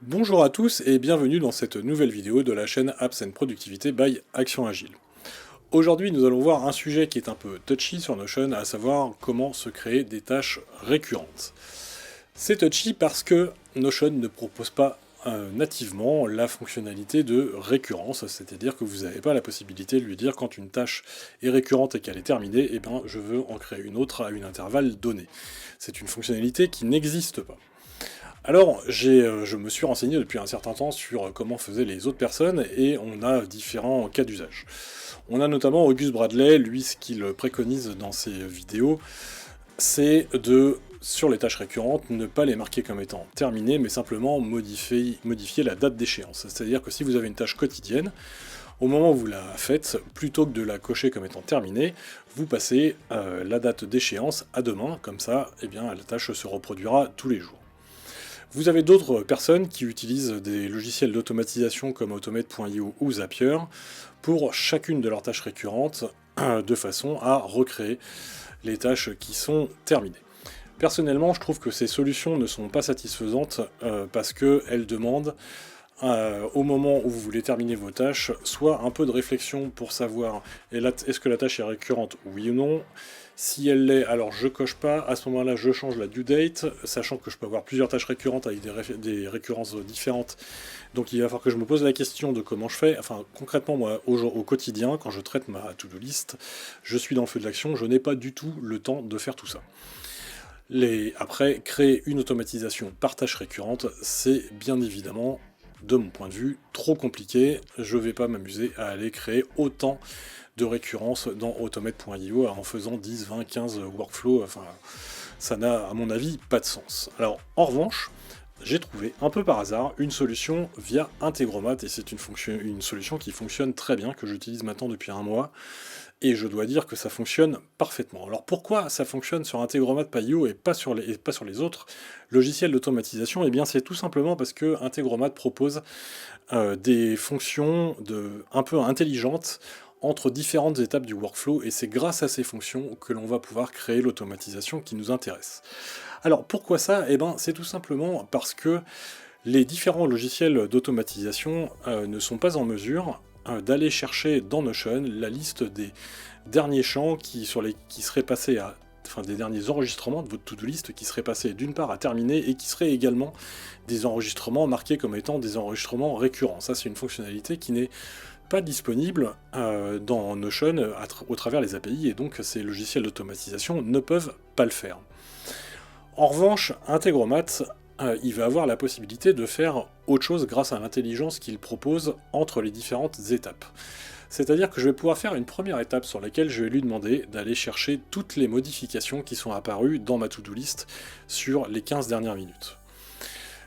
Bonjour à tous et bienvenue dans cette nouvelle vidéo de la chaîne Apps and Productivité by Action Agile. Aujourd'hui nous allons voir un sujet qui est un peu touchy sur Notion, à savoir comment se créer des tâches récurrentes. C'est touchy parce que Notion ne propose pas nativement la fonctionnalité de récurrence, c'est-à-dire que vous n'avez pas la possibilité de lui dire quand une tâche est récurrente et qu'elle est terminée, eh bien je veux en créer une autre à un intervalle donné. C'est une fonctionnalité qui n'existe pas. Alors, je me suis renseigné depuis un certain temps sur comment faisaient les autres personnes, et on a différents cas d'usage. On a notamment Auguste Bradley, lui, ce qu'il préconise dans ses vidéos, c'est de, sur les tâches récurrentes, ne pas les marquer comme étant terminées, mais simplement modifier la date d'échéance. C'est-à-dire que si vous avez une tâche quotidienne, au moment où vous la faites, plutôt que de la cocher comme étant terminée, vous passez la date d'échéance à demain, comme ça, eh bien, la tâche se reproduira tous les jours. Vous avez d'autres personnes qui utilisent des logiciels d'automatisation comme Automate.io ou Zapier pour chacune de leurs tâches récurrentes de façon à recréer les tâches qui sont terminées. Personnellement, je trouve que ces solutions ne sont pas satisfaisantes parce qu'elles demandent, au moment où vous voulez terminer vos tâches, soit un peu de réflexion pour savoir est-ce que la tâche est récurrente, oui ou non. Si elle l'est, alors je coche pas, à ce moment-là je change la due date, sachant que je peux avoir plusieurs tâches récurrentes avec des récurrences différentes. Donc il va falloir que je me pose la question de comment je fais. Enfin concrètement moi au quotidien, quand je traite ma to-do list, je suis dans le feu de l'action, je n'ai pas du tout le temps de faire tout ça. Après, créer une automatisation par tâche récurrente, c'est bien évidemment, de mon point de vue, trop compliqué. Je ne vais pas m'amuser à aller créer autant de récurrences dans Automate.io en faisant 10, 20, 15 workflows. Enfin, ça n'a, à mon avis, pas de sens. Alors, en revanche, j'ai trouvé, un peu par hasard, une solution via Integromat, et c'est une solution qui fonctionne très bien, que j'utilise maintenant depuis un mois, et je dois dire que ça fonctionne parfaitement. Alors pourquoi ça fonctionne sur Integromat.io et pas sur les autres logiciels d'automatisation? Eh bien c'est tout simplement parce que Integromat propose des fonctions un peu intelligentes entre différentes étapes du workflow, et c'est grâce à ces fonctions que l'on va pouvoir créer l'automatisation qui nous intéresse. Alors pourquoi ça? Eh bien c'est tout simplement parce que les différents logiciels d'automatisation ne sont pas en mesure d'aller chercher dans Notion la liste des derniers champs qui seraient passés des derniers enregistrements de votre to-do list qui seraient passés d'une part à terminer et qui seraient également des enregistrements marqués comme étant des enregistrements récurrents. Ça c'est une fonctionnalité qui n'est pas disponible dans Notion au travers les API, et donc ces logiciels d'automatisation ne peuvent pas le faire. En revanche, Integromat, il va avoir la possibilité de faire autre chose grâce à l'intelligence qu'il propose entre les différentes étapes. C'est-à-dire que je vais pouvoir faire une première étape sur laquelle je vais lui demander d'aller chercher toutes les modifications qui sont apparues dans ma to-do list sur les 15 dernières minutes.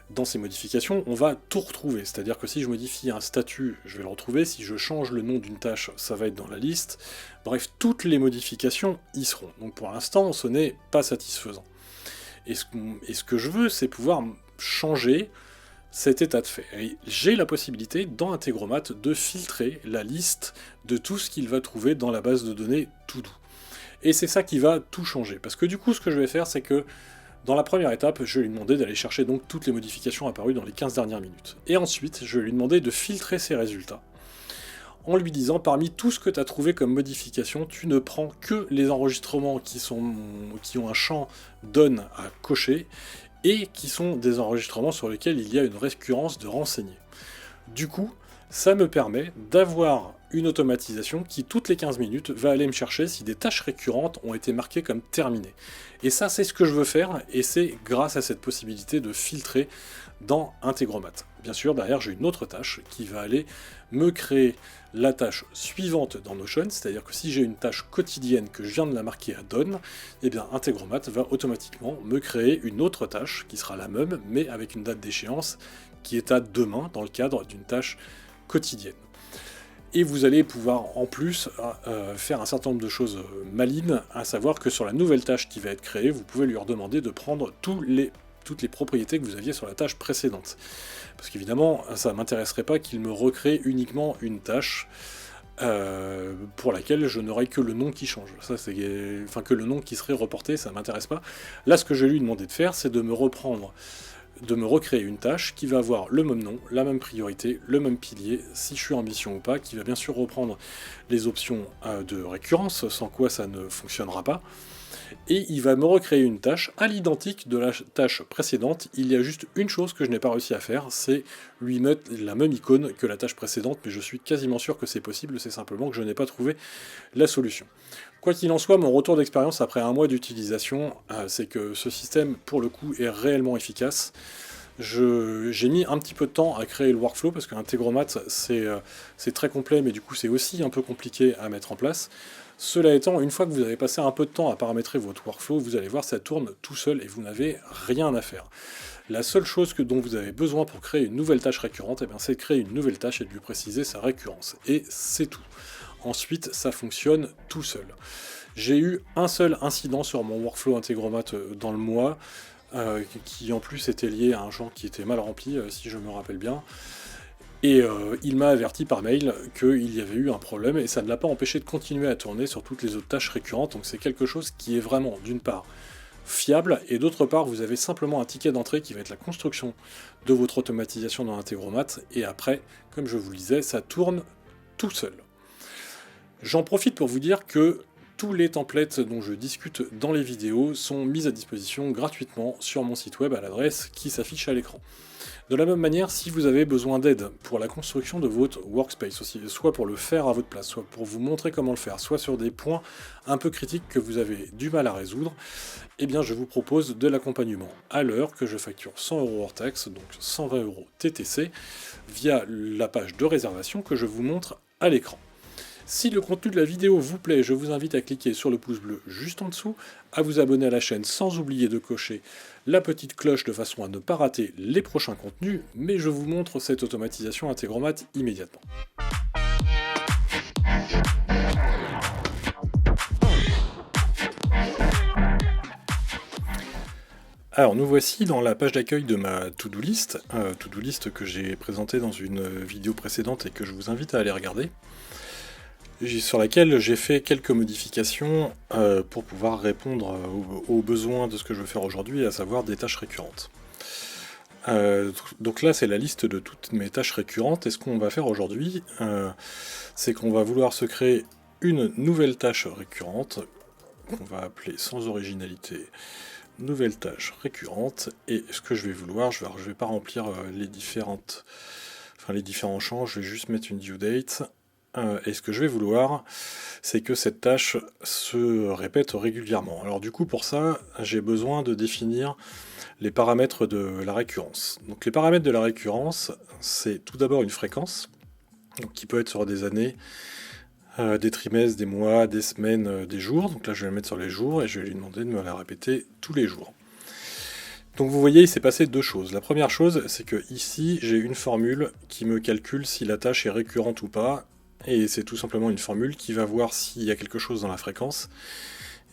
Dans ces modifications, on va tout retrouver, c'est-à-dire que si je modifie un statut, je vais le retrouver, si je change le nom d'une tâche, ça va être dans la liste. Bref, toutes les modifications y seront. Donc pour l'instant, ce n'est pas satisfaisant. Et ce que je veux, c'est pouvoir changer cet état de fait. Et j'ai la possibilité, dans Integromat, de filtrer la liste de tout ce qu'il va trouver dans la base de données To-Do. Et c'est ça qui va tout changer. Parce que du coup, ce que je vais faire, c'est que dans la première étape, je vais lui demander d'aller chercher donc toutes les modifications apparues dans les 15 dernières minutes. Et ensuite, je vais lui demander de filtrer ses résultats, en lui disant, parmi tout ce que tu as trouvé comme modification, tu ne prends que les enregistrements qui ont un champ done à cocher, et qui sont des enregistrements sur lesquels il y a une récurrence de renseigner. Du coup, ça me permet d'avoir une automatisation qui, toutes les 15 minutes, va aller me chercher si des tâches récurrentes ont été marquées comme terminées. Et ça, c'est ce que je veux faire, et c'est grâce à cette possibilité de filtrer dans Integromat. Bien sûr, derrière, j'ai une autre tâche qui va aller me créer la tâche suivante dans Notion, c'est-à-dire que si j'ai une tâche quotidienne que je viens de la marquer à Done, eh bien Integromat va automatiquement me créer une autre tâche qui sera la même, mais avec une date d'échéance qui est à demain dans le cadre d'une tâche quotidienne. Et vous allez pouvoir en plus faire un certain nombre de choses malignes, à savoir que sur la nouvelle tâche qui va être créée, vous pouvez lui redemander de prendre tous les toutes les propriétés que vous aviez sur la tâche précédente. Parce qu'évidemment, ça ne m'intéresserait pas qu'il me recrée uniquement une tâche pour laquelle je n'aurai que le nom qui change. Ça, c'est, enfin, que le nom qui serait reporté, ça ne m'intéresse pas. Là, ce que je vais lui demander de faire, c'est de me recréer une tâche qui va avoir le même nom, la même priorité, le même pilier, si je suis en mission ou pas, qui va bien sûr reprendre les options de récurrence, sans quoi ça ne fonctionnera pas. Et il va me recréer une tâche à l'identique de la tâche précédente. Il y a juste une chose que je n'ai pas réussi à faire, c'est lui mettre la même icône que la tâche précédente, mais je suis quasiment sûr que c'est possible, c'est simplement que je n'ai pas trouvé la solution. Quoi qu'il en soit, mon retour d'expérience après un mois d'utilisation, c'est que ce système, pour le coup, est réellement efficace. J'ai mis un petit peu de temps à créer le workflow, parce qu'un Integromat, c'est très complet, mais du coup, c'est aussi un peu compliqué à mettre en place. Cela étant, une fois que vous avez passé un peu de temps à paramétrer votre workflow, vous allez voir, ça tourne tout seul et vous n'avez rien à faire. La seule chose dont vous avez besoin pour créer une nouvelle tâche récurrente, c'est de créer une nouvelle tâche et de lui préciser sa récurrence. Et c'est tout. Ensuite, ça fonctionne tout seul. J'ai eu un seul incident sur mon workflow Integromat dans le mois, qui en plus était lié à un champ qui était mal rempli, si je me rappelle bien. Et il m'a averti par mail qu'il y avait eu un problème, et ça ne l'a pas empêché de continuer à tourner sur toutes les autres tâches récurrentes, donc c'est quelque chose qui est vraiment, d'une part, fiable, et d'autre part, vous avez simplement un ticket d'entrée qui va être la construction de votre automatisation dans Integromat, et après, comme je vous le disais, ça tourne tout seul. J'en profite pour vous dire que tous les templates dont je discute dans les vidéos sont mis à disposition gratuitement sur mon site web à l'adresse qui s'affiche à l'écran. De la même manière, si vous avez besoin d'aide pour la construction de votre workspace aussi, soit pour le faire à votre place, soit pour vous montrer comment le faire, soit sur des points un peu critiques que vous avez du mal à résoudre, eh bien je vous propose de l'accompagnement à l'heure que je facture 100 € hors taxe, donc 120 € TTC, via la page de réservation que je vous montre à l'écran. Si le contenu de la vidéo vous plaît, je vous invite à cliquer sur le pouce bleu juste en dessous, à vous abonner à la chaîne sans oublier de cocher la petite cloche de façon à ne pas rater les prochains contenus, mais je vous montre cette automatisation Integromat immédiatement. Alors nous voici dans la page d'accueil de ma to-do list que j'ai présentée dans une vidéo précédente et que je vous invite à aller regarder, sur laquelle j'ai fait quelques modifications pour pouvoir répondre aux besoins de ce que je veux faire aujourd'hui, à savoir des tâches récurrentes. Donc là, c'est la liste de toutes mes tâches récurrentes, et ce qu'on va faire aujourd'hui, c'est qu'on va vouloir se créer une nouvelle tâche récurrente, qu'on va appeler sans originalité nouvelle tâche récurrente, et ce que je vais vouloir, je vais pas remplir les différents champs, je vais juste mettre une due date. Et ce que je vais vouloir, c'est que cette tâche se répète régulièrement. Alors du coup, pour ça, j'ai besoin de définir les paramètres de la récurrence. Donc les paramètres de la récurrence, c'est tout d'abord une fréquence, donc, qui peut être sur des années, des trimestres, des mois, des semaines, des jours. Donc là, je vais le mettre sur les jours, et je vais lui demander de me la répéter tous les jours. Donc vous voyez, il s'est passé deux choses. La première chose, c'est que ici, j'ai une formule qui me calcule si la tâche est récurrente ou pas, et c'est tout simplement une formule qui va voir s'il y a quelque chose dans la fréquence,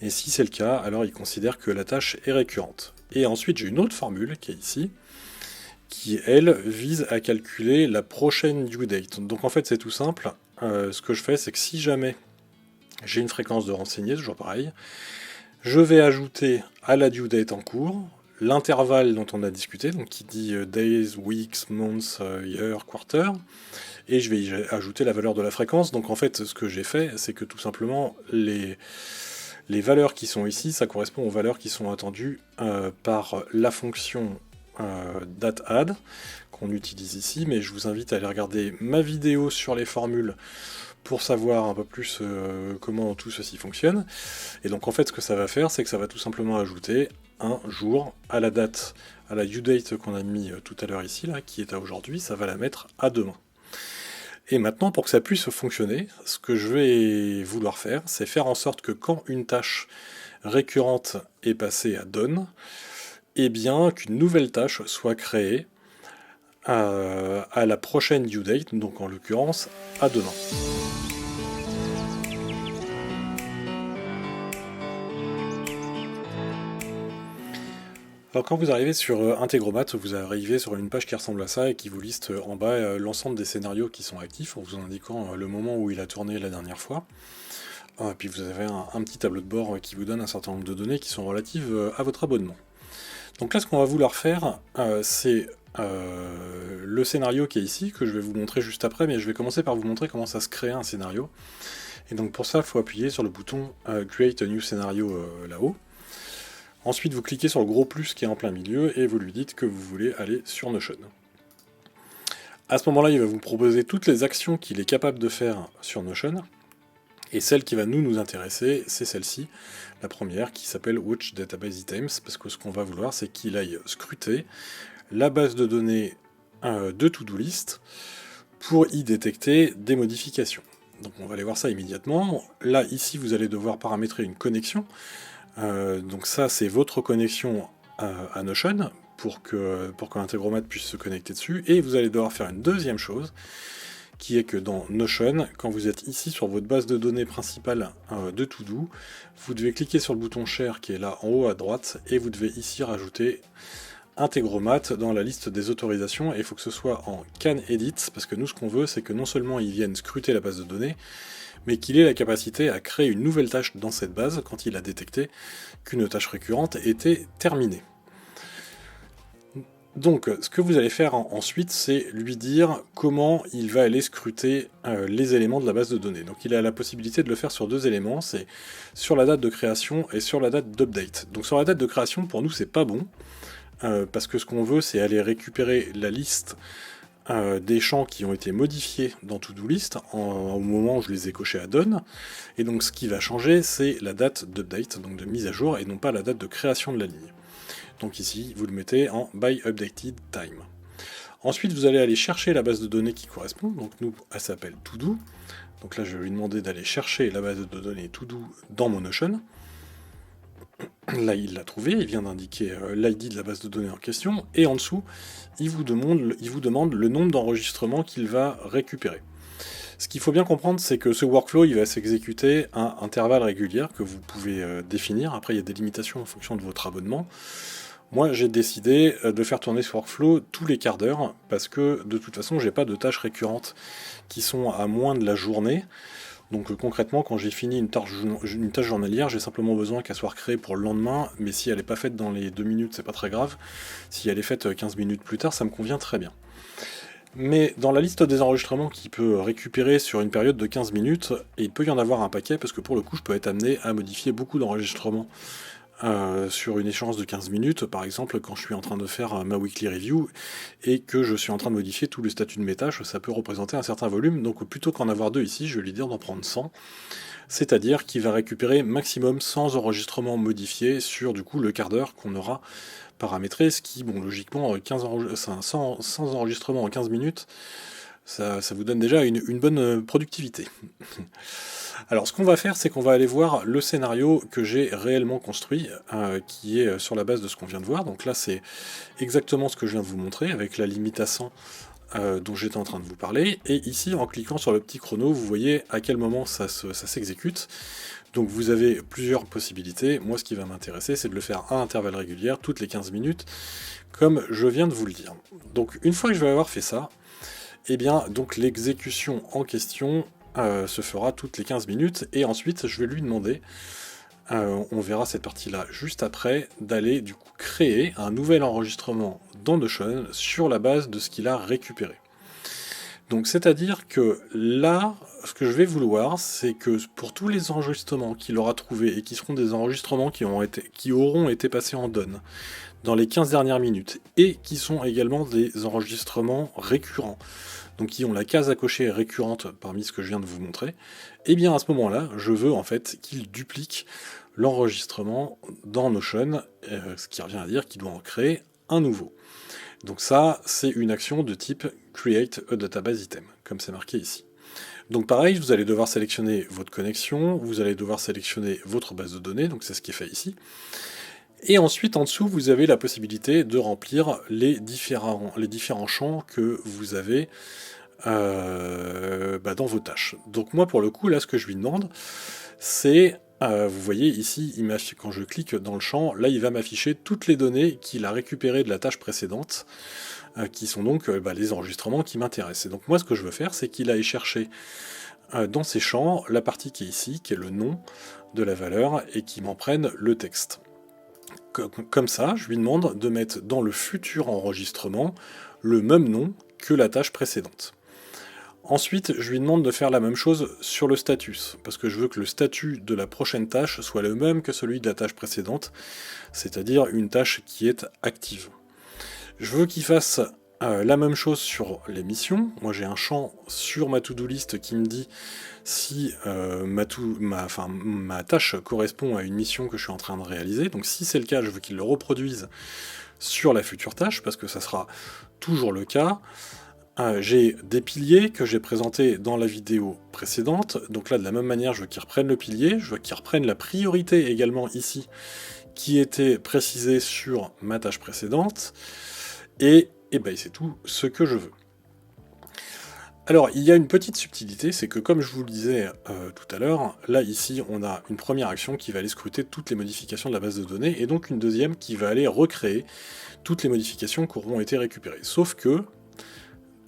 et si c'est le cas, alors il considère que la tâche est récurrente. Et ensuite j'ai une autre formule qui est ici, qui elle vise à calculer la prochaine due date. Donc en fait c'est tout simple, ce que je fais c'est que si jamais j'ai une fréquence de renseigner, toujours pareil, je vais ajouter à la due date en cours l'intervalle dont on a discuté, donc qui dit days, weeks, months, year, quarter, et je vais y ajouter la valeur de la fréquence. Donc en fait, ce que j'ai fait, c'est que tout simplement, les valeurs qui sont ici, ça correspond aux valeurs qui sont attendues par la fonction dateAdd, qu'on utilise ici, mais je vous invite à aller regarder ma vidéo sur les formules pour savoir un peu plus comment tout ceci fonctionne. Et donc en fait, ce que ça va faire, c'est que ça va tout simplement ajouter un jour à la date, à la due date qu'on a mis tout à l'heure ici, là, qui est à aujourd'hui, ça va la mettre à demain. Et maintenant, pour que ça puisse fonctionner, ce que je vais vouloir faire, c'est faire en sorte que quand une tâche récurrente est passée à done, eh bien qu'une nouvelle tâche soit créée à la prochaine due date, donc en l'occurrence à demain. Alors quand vous arrivez sur Integromat, vous arrivez sur une page qui ressemble à ça et qui vous liste en bas l'ensemble des scénarios qui sont actifs en vous indiquant le moment où il a tourné la dernière fois. Puis vous avez un petit tableau de bord qui vous donne un certain nombre de données qui sont relatives à votre abonnement. Donc là, ce qu'on va vouloir faire, c'est le scénario qui est ici, que je vais vous montrer juste après, mais je vais commencer par vous montrer comment ça se crée un scénario. Et donc pour ça, il faut appuyer sur le bouton Create a New Scenario là-haut. Ensuite, vous cliquez sur le gros plus qui est en plein milieu et vous lui dites que vous voulez aller sur Notion. À ce moment-là, il va vous proposer toutes les actions qu'il est capable de faire sur Notion. Et celle qui va nous intéresser, c'est celle-ci, la première, qui s'appelle Watch Database Items, parce que ce qu'on va vouloir, c'est qu'il aille scruter la base de données de To-Do List pour y détecter des modifications. Donc on va aller voir ça immédiatement. Là, ici, vous allez devoir paramétrer une connexion. Donc ça, c'est votre connexion à Notion pour que Integromat puisse se connecter dessus. Et vous allez devoir faire une deuxième chose, qui est que dans Notion, quand vous êtes ici sur votre base de données principale de To-Do, vous devez cliquer sur le bouton Share qui est là en haut à droite, et vous devez ici rajouter Integromat dans la liste des autorisations, et il faut que ce soit en Can Edit, parce que nous ce qu'on veut, c'est que non seulement ils viennent scruter la base de données, mais qu'il ait la capacité à créer une nouvelle tâche dans cette base quand il a détecté qu'une tâche récurrente était terminée. Donc, ce que vous allez faire ensuite, c'est lui dire comment il va aller scruter les éléments de la base de données. Donc, il a la possibilité de le faire sur deux éléments, c'est sur la date de création et sur la date d'update. Donc, sur la date de création, pour nous, c'est pas bon, parce que ce qu'on veut, c'est aller récupérer la liste des champs qui ont été modifiés dans To-Do List au moment où je les ai cochés à Done. Et donc, ce qui va changer, c'est la date d'update, donc de mise à jour, et non pas la date de création de la ligne. Donc ici, vous le mettez en By Updated Time. Ensuite, vous allez aller chercher la base de données qui correspond. Donc nous, elle s'appelle To-Do. Donc là, je vais lui demander d'aller chercher la base de données To-Do dans mon Notion. Là, il l'a trouvé, il vient d'indiquer l'ID de la base de données en question. Et en dessous, il vous demande le nombre d'enregistrements qu'il va récupérer. Ce qu'il faut bien comprendre, c'est que ce workflow, il va s'exécuter à intervalles réguliers que vous pouvez définir. Après, il y a des limitations en fonction de votre abonnement. Moi, j'ai décidé de faire tourner ce workflow tous les quarts d'heure, parce que de toute façon, j'ai pas de tâches récurrentes qui sont à moins de la journée. Donc concrètement, quand j'ai fini une tâche journalière, j'ai simplement besoin qu'elle soit recréée pour le lendemain, mais si elle n'est pas faite dans les 2 minutes, c'est pas très grave. Si elle est faite 15 minutes plus tard, ça me convient très bien. Mais dans la liste des enregistrements qu'il peut récupérer sur une période de 15 minutes, il peut y en avoir un paquet, parce que pour le coup, je peux être amené à modifier beaucoup d'enregistrements sur une échéance de 15 minutes, par exemple quand je suis en train de faire ma weekly review et que je suis en train de modifier tout le statut de mes tâches, ça peut représenter un certain volume, donc plutôt qu'en avoir deux ici, je vais lui dire d'en prendre 100, c'est-à-dire qu'il va récupérer maximum 100 enregistrements modifiés sur du coup le quart d'heure qu'on aura paramétré, ce qui, bon, logiquement, 100 enregistrements en 15 minutes, ça vous donne déjà une bonne productivité. Alors ce qu'on va faire, c'est qu'on va aller voir le scénario que j'ai réellement construit, qui est sur la base de ce qu'on vient de voir. Donc là, c'est exactement ce que je viens de vous montrer, avec la limite à 100 dont j'étais en train de vous parler. Et ici, en cliquant sur le petit chrono, vous voyez à quel moment ça s'exécute. Donc vous avez plusieurs possibilités. Moi, ce qui va m'intéresser, c'est de le faire à intervalles réguliers, toutes les 15 minutes, comme je viens de vous le dire. Donc une fois que je vais avoir fait ça, eh bien, donc l'exécution en question se fera toutes les 15 minutes, et ensuite je vais lui demander, on verra cette partie-là juste après, d'aller du coup créer un nouvel enregistrement dans Notion sur la base de ce qu'il a récupéré. Donc c'est-à-dire que là, ce que je vais vouloir, c'est que pour tous les enregistrements qu'il aura trouvés, et qui seront des enregistrements qui auront été passés en Done dans les 15 dernières minutes, et qui sont également des enregistrements récurrents, donc qui ont la case à cocher récurrente parmi ce que je viens de vous montrer, et bien à ce moment-là, je veux en fait qu'il duplique l'enregistrement dans Notion, ce qui revient à dire qu'il doit en créer un nouveau. Donc ça, c'est une action de type Create a Database Item, comme c'est marqué ici. Donc pareil, vous allez devoir sélectionner votre connexion, vous allez devoir sélectionner votre base de données, donc c'est ce qui est fait ici. Et ensuite, en dessous, vous avez la possibilité de remplir les différents champs que vous avez dans vos tâches. Donc moi, pour le coup, là, ce que je lui demande, c'est vous voyez ici, quand je clique dans le champ, là il va m'afficher toutes les données qu'il a récupérées de la tâche précédente, qui sont donc les enregistrements qui m'intéressent. Et donc moi ce que je veux faire, c'est qu'il aille chercher dans ces champs la partie qui est ici, qui est le nom de la valeur, et qui m'en prenne le texte. Comme ça, je lui demande de mettre dans le futur enregistrement le même nom que la tâche précédente. Ensuite, je lui demande de faire la même chose sur le status, parce que je veux que le statut de la prochaine tâche soit le même que celui de la tâche précédente, c'est-à-dire une tâche qui est active. Je veux qu'il fasse la même chose sur les missions. Moi j'ai un champ sur ma to-do list qui me dit si ma tâche correspond à une mission que je suis en train de réaliser. Donc si c'est le cas, je veux qu'il le reproduise sur la future tâche, parce que ça sera toujours le cas. J'ai des piliers que j'ai présentés dans la vidéo précédente. Donc là, de la même manière, je veux qu'ils reprennent le pilier. Je veux qu'ils reprennent la priorité également ici, qui était précisée sur ma tâche précédente. Et c'est tout ce que je veux. Alors, il y a une petite subtilité, c'est que comme je vous le disais tout à l'heure, là, ici, on a une première action qui va aller scruter toutes les modifications de la base de données, et donc une deuxième qui va aller recréer toutes les modifications qui auront été récupérées. Sauf que,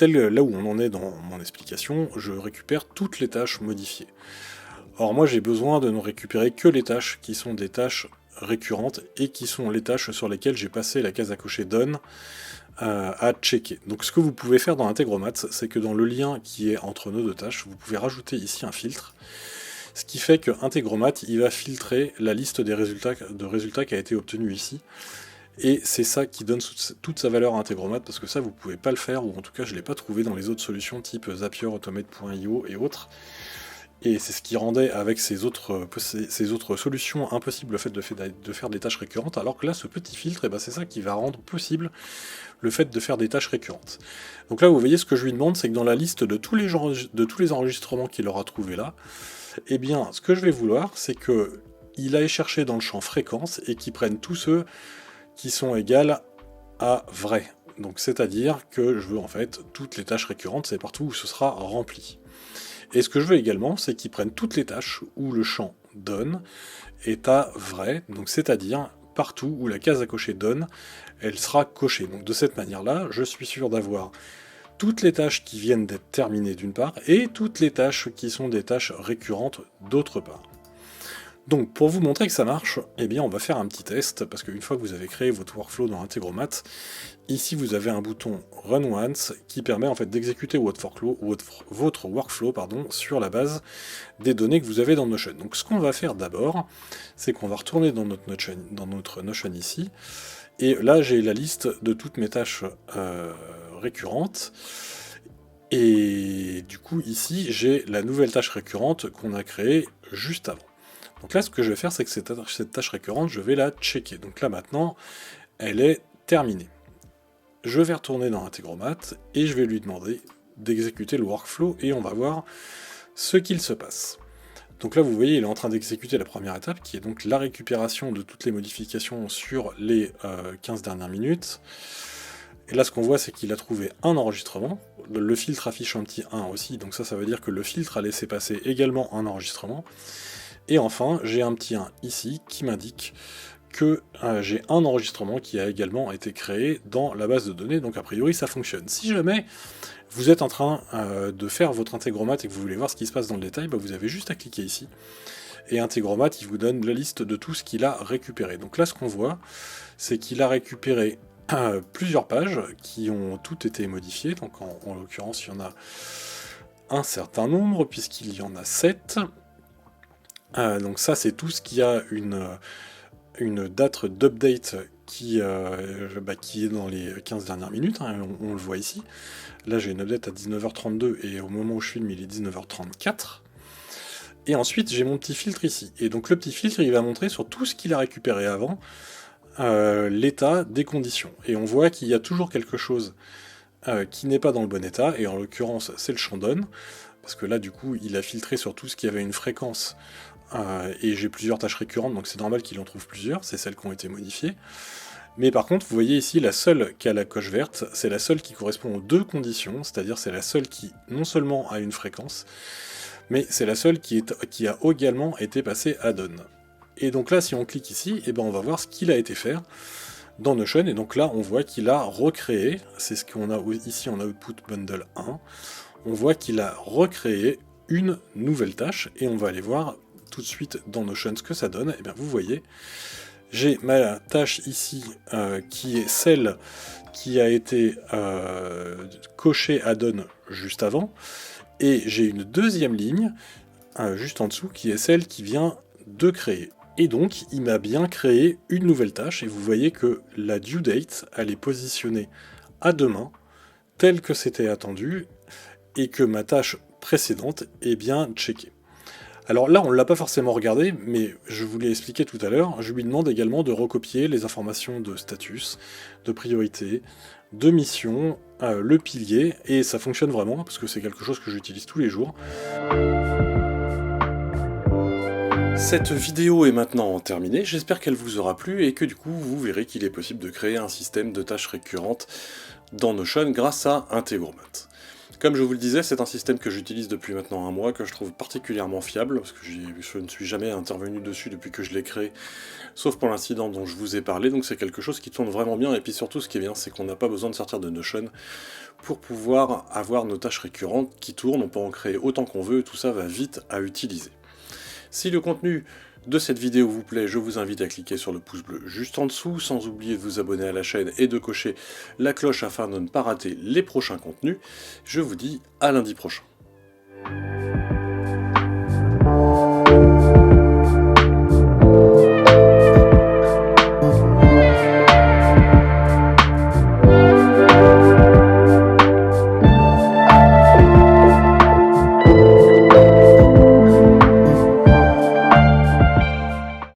là où on en est dans mon explication, je récupère toutes les tâches modifiées. Or, moi, j'ai besoin de ne récupérer que les tâches qui sont des tâches récurrentes, et qui sont les tâches sur lesquelles j'ai passé la case à cocher Done, à checker. Donc ce que vous pouvez faire dans Integromat, c'est que dans le lien qui est entre nos deux tâches, vous pouvez rajouter ici un filtre, ce qui fait que Integromat, il va filtrer la liste des résultats qui a été obtenue ici, et c'est ça qui donne toute sa valeur à Integromat, parce que ça vous pouvez pas le faire, ou en tout cas je l'ai pas trouvé dans les autres solutions type Zapier, Automate.io et autres. Et c'est ce qui rendait avec ces autres solutions impossible le fait de faire des tâches récurrentes, alors que là, ce petit filtre, c'est ça qui va rendre possible le fait de faire des tâches récurrentes. Donc là, vous voyez, ce que je lui demande, c'est que dans la liste de tous les enregistrements qu'il aura trouvé là, ce que je vais vouloir, c'est qu'il aille chercher dans le champ fréquence et qu'il prenne tous ceux qui sont égales à vrai. Donc c'est-à-dire que je veux en fait toutes les tâches récurrentes, c'est partout où ce sera rempli. Et ce que je veux également, c'est qu'ils prennent toutes les tâches où le champ Done est à vrai, donc c'est-à-dire partout où la case à cocher Done, elle sera cochée. Donc de cette manière-là, je suis sûr d'avoir toutes les tâches qui viennent d'être terminées d'une part, et toutes les tâches qui sont des tâches récurrentes d'autre part. Donc pour vous montrer que ça marche, on va faire un petit test, parce qu'une fois que vous avez créé votre workflow dans Integromat, ici vous avez un bouton Run Once qui permet en fait d'exécuter votre workflow sur la base des données que vous avez dans Notion. Donc ce qu'on va faire d'abord, c'est qu'on va retourner dans notre Notion ici, et là j'ai la liste de toutes mes tâches récurrentes, et du coup ici j'ai la nouvelle tâche récurrente qu'on a créée juste avant. Donc là, ce que je vais faire, c'est que cette tâche récurrente, je vais la checker. Donc là, maintenant, elle est terminée. Je vais retourner dans Integromat et je vais lui demander d'exécuter le workflow et on va voir ce qu'il se passe. Donc là, vous voyez, il est en train d'exécuter la première étape, qui est donc la récupération de toutes les modifications sur les 15 dernières minutes. Et là, ce qu'on voit, c'est qu'il a trouvé un enregistrement. Le filtre affiche un petit 1 aussi, donc ça veut dire que le filtre a laissé passer également un enregistrement. Et enfin, j'ai un petit 1 ici qui m'indique que j'ai un enregistrement qui a également été créé dans la base de données, donc a priori ça fonctionne. Si jamais vous êtes en train de faire votre Integromat et que vous voulez voir ce qui se passe dans le détail, vous avez juste à cliquer ici, et Integromat il vous donne la liste de tout ce qu'il a récupéré. Donc là ce qu'on voit, c'est qu'il a récupéré plusieurs pages qui ont toutes été modifiées, donc en l'occurrence il y en a un certain nombre, puisqu'il y en a 7. Donc ça c'est tout ce qui a une date d'update qui est dans les 15 dernières minutes, on le voit ici. Là j'ai une update à 19h32 et au moment où je filme il est 19h34. Et ensuite j'ai mon petit filtre ici. Et donc le petit filtre il va montrer sur tout ce qu'il a récupéré avant l'état des conditions. Et on voit qu'il y a toujours quelque chose qui n'est pas dans le bon état, et en l'occurrence c'est le champ Done, parce que là du coup il a filtré sur tout ce qui avait une fréquence. Et j'ai plusieurs tâches récurrentes, donc c'est normal qu'il en trouve plusieurs, c'est celles qui ont été modifiées. Mais par contre, vous voyez ici, la seule qui a la coche verte, c'est la seule qui correspond aux deux conditions, c'est-à-dire c'est la seule qui non seulement a une fréquence, mais c'est la seule qui a également été passée à Done. Et donc là, si on clique ici, on va voir ce qu'il a été faire dans Notion, et donc là, on voit qu'il a recréé, c'est ce qu'on a ici en Output Bundle 1, on voit qu'il a recréé une nouvelle tâche, et on va aller voir tout de suite dans Notion ce que ça donne. Et bien vous voyez, j'ai ma tâche ici qui est celle qui a été cochée à Done juste avant, et j'ai une deuxième ligne juste en dessous qui est celle qui vient de créer. Et donc il m'a bien créé une nouvelle tâche, et vous voyez que la due date elle est positionnée à demain telle que c'était attendu, et que ma tâche précédente est bien checkée. Alors là, on ne l'a pas forcément regardé, mais je vous l'ai expliqué tout à l'heure, je lui demande également de recopier les informations de status, de priorité, de mission, le pilier, et ça fonctionne vraiment, parce que c'est quelque chose que j'utilise tous les jours. Cette vidéo est maintenant terminée, j'espère qu'elle vous aura plu, et que du coup, vous verrez qu'il est possible de créer un système de tâches récurrentes dans Notion grâce à Integromat. Comme je vous le disais, c'est un système que j'utilise depuis maintenant un mois, que je trouve particulièrement fiable, parce que je ne suis jamais intervenu dessus depuis que je l'ai créé, sauf pour l'incident dont je vous ai parlé, donc c'est quelque chose qui tourne vraiment bien, et puis surtout ce qui est bien, c'est qu'on n'a pas besoin de sortir de Notion pour pouvoir avoir nos tâches récurrentes qui tournent, on peut en créer autant qu'on veut, et tout ça va vite à utiliser. Si le contenu de cette vidéo vous plaît, je vous invite à cliquer sur le pouce bleu juste en dessous, sans oublier de vous abonner à la chaîne et de cocher la cloche afin de ne pas rater les prochains contenus. Je vous dis à lundi prochain.